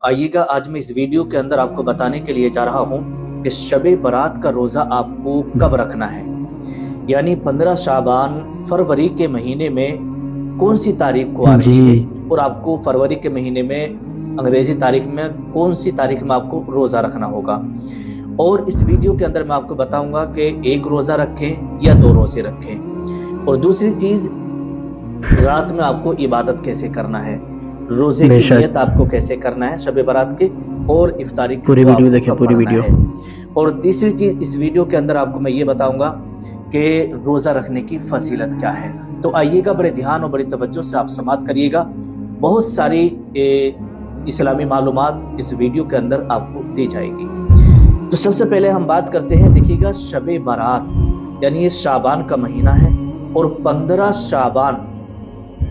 आइएगा आज मैं इस वीडियो के अंदर आपको बताने के लिए जा रहा हूँ कि शब बारात का रोज़ा आपको कब रखना है, यानी 15 शाबान फरवरी के महीने में कौन सी तारीख को आ रही है और आपको फरवरी के महीने में अंग्रेजी तारीख में कौन सी तारीख में आपको रोज़ा रखना होगा। और इस वीडियो के अंदर मैं आपको बताऊंगा कि एक रोज़ा रखें या 2 रोज़े रखें। और दूसरी चीज़, रात में आपको इबादत कैसे करना है, रोज़े की नियत आपको कैसे करना है शब बारात के, और इफ्तारी पूरी वीडियो देखें, पूरी वीडियो। और तीसरी चीज़ इस वीडियो के अंदर आपको मैं ये बताऊंगा कि रोज़ा रखने की फजीलत क्या है। तो आइएगा, बड़े ध्यान और बड़ी तवज्जो से आप समाअत करिएगा। बहुत सारी इस्लामी मालूमात इस वीडियो के अंदर आपको दी जाएगी। तो सबसे पहले हम बात करते हैं, देखिएगा शब बारात यानी ये शाबान का महीना है और 15 शाबान,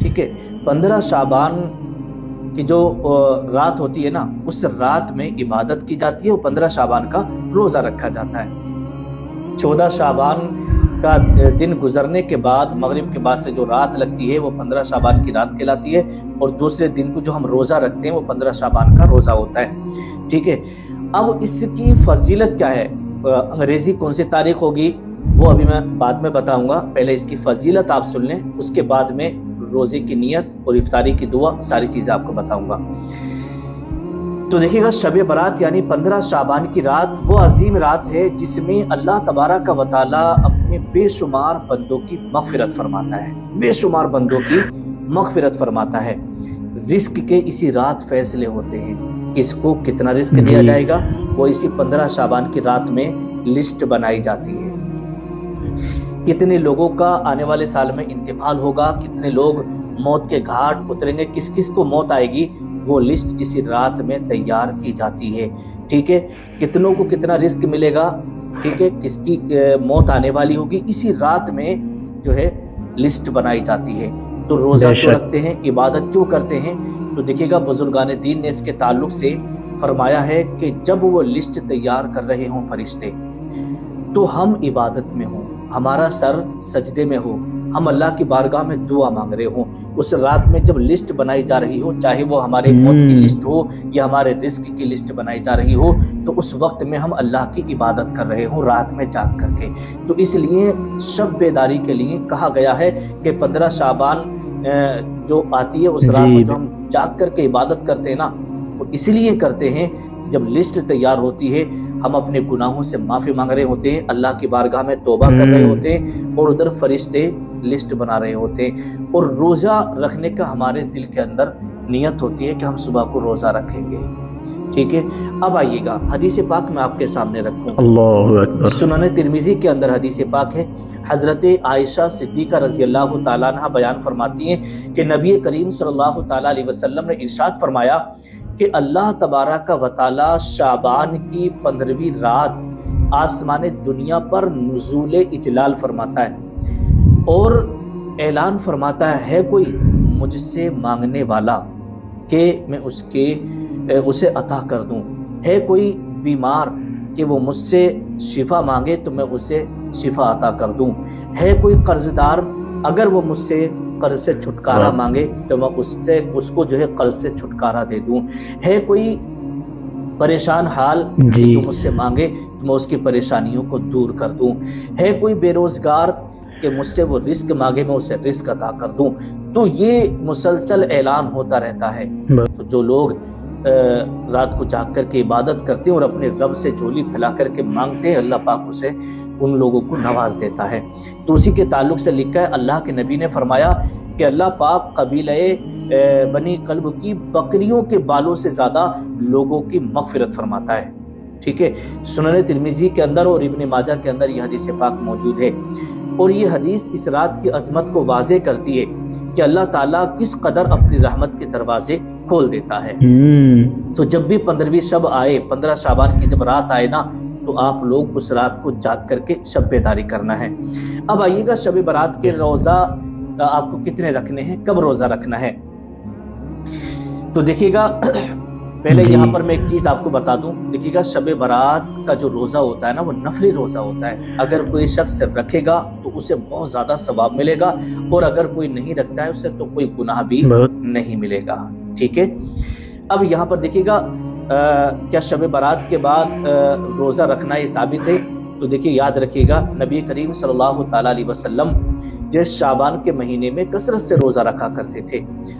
ठीक है, 15 शाबान की जो रात होती है ना, उस रात में इबादत की जाती है और 15 शाबान का रोज़ा रखा जाता है। 14 शाबान का दिन गुजरने के बाद, मगरिब के बाद से जो रात लगती है वो 15 शाबान की रात कहलाती है, और दूसरे दिन को जो हम रोज़ा रखते हैं वो 15 शाबान का रोज़ा होता है, ठीक है। अब इसकी फजीलत क्या है, अंग्रेज़ी कौन सी तारीख होगी वो अभी मैं बाद में बताऊंगा। पहले इसकी फजीलत आप सुन लें, उसके बाद में रोज़े की नियत और इफ्तारी की दुआ सारी चीज़ें आपको बताऊंगा। तो देखिएगा, शब बारात यानी 15 शाबान की रात वो अजीम रात है जिसमें अल्लाह तबारक व तआला अपने बेशुमार बंदों की मग़फ़िरत फरमाता है, बेशुमार बंदों की मग़फ़िरत फरमाता है। रिस्क के इसी रात फैसले होते हैं, किसको कितना रिस्क दिया जाएगा वो इसी 15 शाबान की रात में लिस्ट बनाई जाती है। कितने लोगों का आने वाले साल में इंतकाल होगा, कितने लोग मौत के घाट उतरेंगे, किस किस को मौत आएगी, वो लिस्ट इसी रात में तैयार की जाती है, ठीक है। कितनों को कितना रिस्क मिलेगा, ठीक है, किसकी मौत आने वाली होगी, इसी रात में जो है लिस्ट बनाई जाती है। तो रोज़ा क्यों रखते हैं, इबादत क्यों करते हैं, तो देखिएगा बुजुर्गान दीन ने इसके ताल्लुक से फरमाया है कि जब वो लिस्ट तैयार कर रहे हों फरिश्ते, तो हम इबादत में हों, हमारा सर सजदे में हो, हम अल्लाह की बारगाह में दुआ मांग रहे हो, उस रात में जब लिस्ट बनाई जा रही हो, चाहे वो हमारे मौत की लिस्ट हो या हमारे रिस्क की लिस्ट बनाई जा रही हो, तो उस वक्त में हम अल्लाह की इबादत कर रहे हो रात में जाग करके। तो इसलिए शब बेदारी के लिए कहा गया है कि 15 शाबान जो आती है उस रात में जो हम जाग करके इबादत करते हैं ना, वो इसलिए करते हैं जब लिस्ट तैयार होती है, हम अपने गुनाहों से माफ़ी मांग रहे होते हैं, अल्लाह की बारगाह में तौबा कर रहे होते हैं, और उधर फरिश्ते लिस्ट बना रहे होते हैं। और रोज़ा रखने का हमारे दिल के अंदर नियत होती है कि हम सुबह को रोज़ा रखेंगे, ठीक है। अब आइएगा, हदीस पाक मैं आपके सामने रखूँ। अल्लाहु अकबर। सुनन तिरमिज़ी के अंदर हदीस पाक है, हज़रत आयशा सिद्दीक़ा रज़ियल्लाहु ताला अन्हा बयान फरमाती हैं कि नबी करीम सल्लल्लाहु ताला अलैहि वसल्लम ने इरशाद फरमाया कि अल्लाह तबारक व तआला शाबान की 15वीं रात आसमान दुनिया पर नुज़ूल इजलाल फरमाता है और ऐलान फरमाता है कोई मुझसे मांगने वाला कि मैं उसे अता कर दूं, है कोई बीमार कि वो मुझसे शिफा मांगे तो मैं उसे शिफा अता कर दूं, है कोई कर्जदार अगर वो मुझसे कर्ज से छुटकारा मांगे तो मैं उसको जो है कर्ज से छुटकारा दे दूं, है कोई परेशान हाल कि तो मुझसे मांगे तो मैं उसकी परेशानियों को दूर कर दूं, है कोई बेरोजगार कि मुझसे वो रिस्क मांगे मैं उसे रिस्क अता कर दूं। तो ये मुसलसल ऐलान होता रहता है। तो जो लोग रात को जाग करके इबादत करते हैं और अपने रब से झोली फैला करके मांगते हैं, अल्लाह पाक उसे उन लोगों को नवाज देता है। तो उसी के ताल्लुक से लिखा है, अल्लाह के नबी ने फरमाया कि अल्लाह पाक कबीले बनी कल्ब की बकरियों के बालों से ज़्यादा लोगों की मग़फ़िरत फरमाता है, ठीक है। सुनन तिरमिज़ी के अंदर और इब्न माजा के अंदर यह हदीस पाक मौजूद है, और ये हदीस इस रात की अज़मत को वाज़े करती है कि अल्लाह ताला किस कदर अपनी रहमत के दरवाजे खोल देता है। तो जब भी 15वीं शब आए, 15 शाबान की जब रात आए ना, तो आप लोग उस रात को जाग करके शब बेदारी करना है। अब आइएगा, शब बारात के रोज़ा आपको कितने रखने हैं, कब रोज़ा रखना है। तो देखिएगा, पहले यहाँ पर मैं एक चीज़ आपको बता दूं, देखिएगा शब बारात का जो रोज़ा होता है ना, वो नफली रोज़ा होता है। अगर कोई शख्स रखेगा तो उसे बहुत ज़्यादा सवाब मिलेगा, और अगर कोई नहीं रखता है उसे तो कोई गुनाह भी नहीं मिलेगा, ठीक है। اب यहाँ पर देखिएगा क्या शब बारात के बाद रोज़ा रखना ये साबित है? तो देखिए याद रखिएगा नबी करीम सल्लल्लाहु ताला अलैहि वसल्लम जो शाबान के महीने में कसरत से रोज़ा रखा करते थे।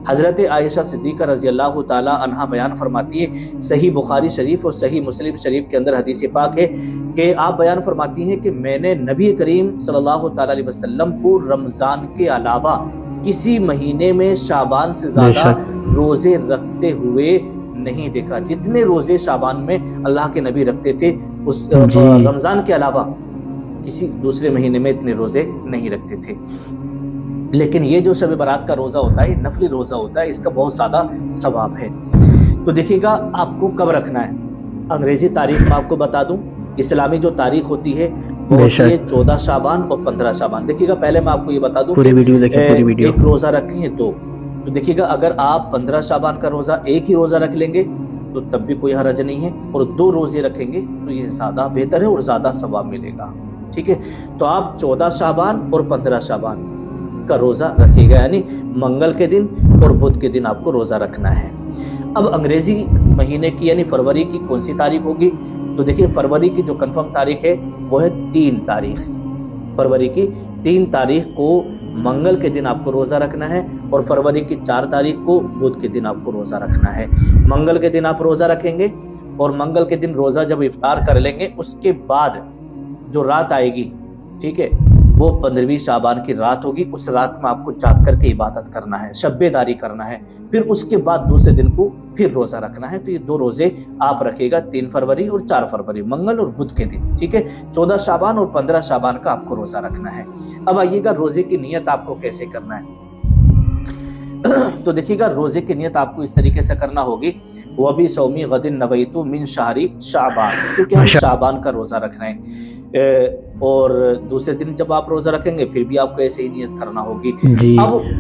हज़रत आयशा सिद्दीक़ा रज़ी अल्लाह ताला अन्हा बयान फरमाती है, सही बुखारी शरीफ और सही मुस्लिम शरीफ के अंदर हदीस पाक है कि आप बयान फरमाती हैं कि मैंने नबी करीम सल्लल्लाहु ताला अलैहि वसल्लम को रमज़ान के अलावा किसी महीने में शाबान से ज़्यादा रोज़े रखते हुए नहीं देखा। जितने रोज़े शाबान में अल्लाह के नबी रखते थे उस रमज़ान के अलावा किसी दूसरे महीने में इतने रोज़े नहीं रखते थे। लेकिन ये जो शब बारात का रोज़ा होता है, नफली रोज़ा होता है, इसका बहुत ज़्यादा सवाब है। तो देखिएगा आपको कब रखना है। अंग्रेज़ी तारीख में आपको बता दूं, इस्लामी जो तारीख होती है वो होती है 14 शाबान और 15 शाबान। देखिएगा पहले मैं आपको ये बता दूं, पूरी वीडियो देखिए, पूरी वीडियो। एक रोज़ा रखें दो, तो देखिएगा अगर आप 15 शाबान का रोज़ा एक ही रोज़ा रख लेंगे तो तब भी कोई हरज नहीं है, और 2 रोज़े रखेंगे तो ये ज़्यादा बेहतर है और ज़्यादा सवाब मिलेगा। ठीक है, तो आप 14 शाबान और 15 शाबान का रोज़ा रखिएगा, यानी मंगल के दिन और बुध के दिन आपको रोज़ा रखना है। अब अंग्रेज़ी महीने की यानी फरवरी की कौन सी तारीख होगी? तो देखिए फरवरी की जो कंफर्म तारीख है वो है 3 तारीख। फरवरी की 3 तारीख को मंगल के दिन आपको रोज़ा रखना है, और फरवरी की 4 तारीख को बुध के दिन आपको रोज़ा रखना है। मंगल के दिन आप रोज़ा रखेंगे, और मंगल के दिन रोज़ा जब इफ्तार कर लेंगे उसके बाद जो रात आएगी, ठीक है, वो 15वीं शाबान की रात होगी। उस रात में आपको जाग करके इबादत करना है, शब्बेदारी करना है। फिर उसके बाद दूसरे दिन को फिर रोज़ा रखना है। तो ये 2 रोज़े आप रखिएगा, 3 फरवरी और 4 फरवरी, मंगल और बुध के दिन। ठीक है, 14 शाबान और 15 शाबान का आपको रोज़ा रखना है। अब आइएगा रोज़े की नियत आपको कैसे करना है। तो देखिएगा रोज़े की नियत आपको इस तरीके से करना होगी, वह भी सौमी गदिन नवैतु मिन शहरी शाबान, क्योंकि हम शाबान का रोज़ा रख रहे हैं। और दूसरे दिन जब आप रोज़ा रखेंगे फिर भी आपको ऐसे ही नियत करना होगी। अब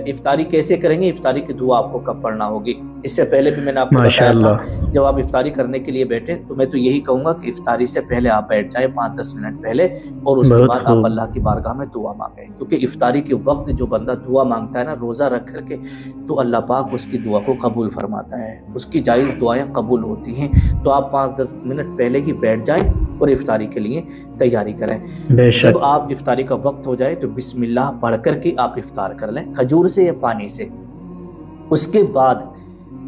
इफ्तारी कैसे करेंगे, इफ्तारी की दुआ आपको कब पढ़ना होगी? इससे पहले भी मैंने आपको बताया था, जब आप इफ्तारी करने के लिए बैठे तो मैं तो यही कहूँगा कि इफ्तारी से पहले आप बैठ जाएं 5-10 मिनट पहले, और उसके बाद आप अल्लाह की बारगाह में दुआ मांगें। क्योंकि इफ्तारी के वक्त जो बंदा दुआ मांगता है ना रोज़ा रख करके, तो अल्लाह पाक उसकी दुआ को कबूल फरमाता है, उसकी जायज़ दुआएं कबूल होती हैं। तो आप 5-10 मिनट पहले ही बैठ जाएं और इफ्तारी के लिए तैयारी करें। जब आप इफ्तारी का वक्त हो जाए तो बिस्मिल्लाह पढ़ करके आप इफ्तार कर लें, खजूर से या पानी से। उसके बाद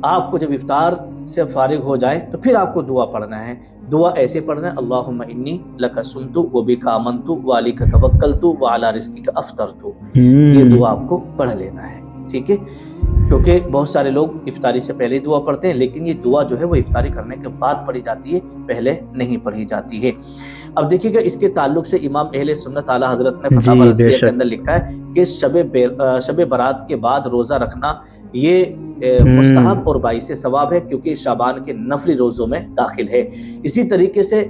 आपको जब इफ्तार से फारिग हो जाए तो फिर आपको दुआ पढ़ना है। दुआ ऐसे पढ़ना है, अल्लाहुम्मा इन्नी लका सुनतु व बिका आमनतु व अलैका तवक्कलतु व अला रिज़्क़िका अफ़्तरतु। ये दुआ आपको पढ़ लेना है। ठीक है, क्योंकि बहुत सारे लोग इफ्तारी से पहले दुआ पढ़ते हैं, लेकिन ये दुआ जो है वो इफ्तारी करने के बाद पढ़ी जाती है, पहले नहीं पढ़ी जाती है। अब देखिएगा इसके ताल्लुक से इमाम अहले सुन्नत आला हजरत ने फतवा रज़विया के अंदर लिखा है कि शब बारात के बाद रोज़ा रखना ये मुस्तहब और बाइसे सवाब है, क्योंकि शाबान के नफली रोज़ों में दाखिल है। इसी तरीके से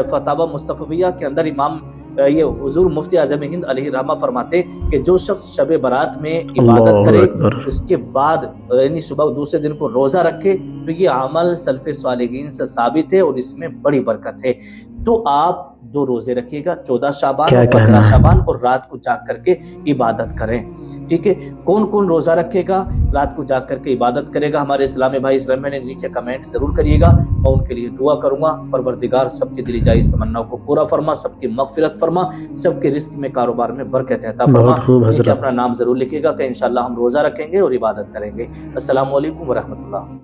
फतवा मुस्तफ़विया के अंदर इमाम ये हुजूर मुफ्ती आज़म हिंद अलैहि रहमा फरमाते कि जो शख्स शब बारात में इबादत करे उसके बाद यानी सुबह दूसरे दिन को रोज़ा रखे तो ये अमल सल्फ़े सालिहीन से साबित है और इसमें बड़ी बरकत है। तो आप 2 रोज़े रखिएगा, 14 शाबान और 15 शाबान, और रात को जाग करके इबादत करें। ठीक है, कौन कौन रोज़ा रखेगा, रात को जाग करके इबादत करेगा, हमारे इस्लामी भाई इस्लाम में नीचे कमेंट ज़रूर करिएगा, मैं उनके लिए दुआ करूँगा। परवरदिगार सबके दिली जायज़ तमन्नाओं को पूरा फरमा, सबकी मग़फ़िरत फरमा, सबके रिस्क में कारोबार में बरकत अता फरमा। नीचे अपना नाम ज़रूर लिखिएगा कि इंशाअल्लाह हम रोज़ा रखेंगे और इबादत करेंगे। अस्सलामु अलैकुम व रहमतुल्लाह।